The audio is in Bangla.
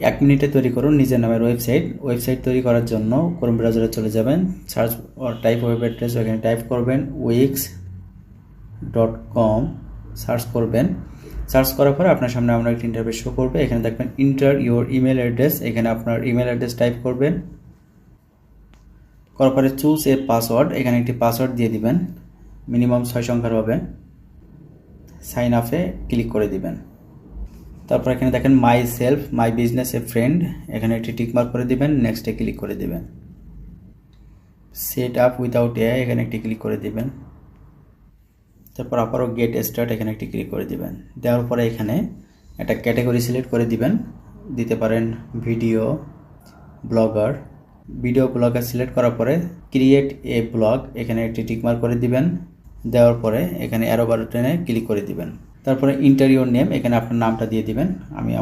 1 মিনিটে তৈরি করুন নিজের নামের ওয়েবসাইট তৈরি করার জন্য ক্রোম ব্রাউজারে চলে যাবেন, search or type web address, এখানে টাইপ করবেন wix.com, সার্চ করবেন। সার্চ করার পরে আপনার সামনে আমরা একটা ইন্টারফেস শো করবে। এখানে দেখবেন ইন্টার ইউর ইমেল অ্যাড্রেস, এখানে আপনার ইমেল অ্যাড্রেস টাইপ করবেন। করার পরে চুজ এ পাসওয়ার্ড, এখানে একটি পাসওয়ার্ড দিয়ে দিবেন, মিনিমাম 6 সংখ্যার হবে। সাইন আপে ক্লিক করে দিবেন। তারপর এখানে দেখেন my self, my business a friend, এখানে একটি টিকমার্ক করে দিবেন, নেক্সটে ক্লিক করে দিবেন। সেট আপ উইদাউট এআই, এখানে একটি ক্লিক করে দিবেন। তারপর আবারও গেট স্টার্ট, এখানে একটি ক্লিক করে দিবেন। দেওয়ার পরে এখানে একটা ক্যাটাগরি সিলেক্ট করে দিবেন, দিতে পারেন video blogger. Video blogger select করার পরে ক্রিয়েট এ ব্লগ, এখানে একটি টিকমার্ক করে দিবেন। দেওয়ার পরে এখানে অ্যারো বাটনে ক্লিক করে দিবেন। তারপরে ইন্টার ইউর নেম, এখানে আপনার নামটা দিয়ে দিবেন। আমি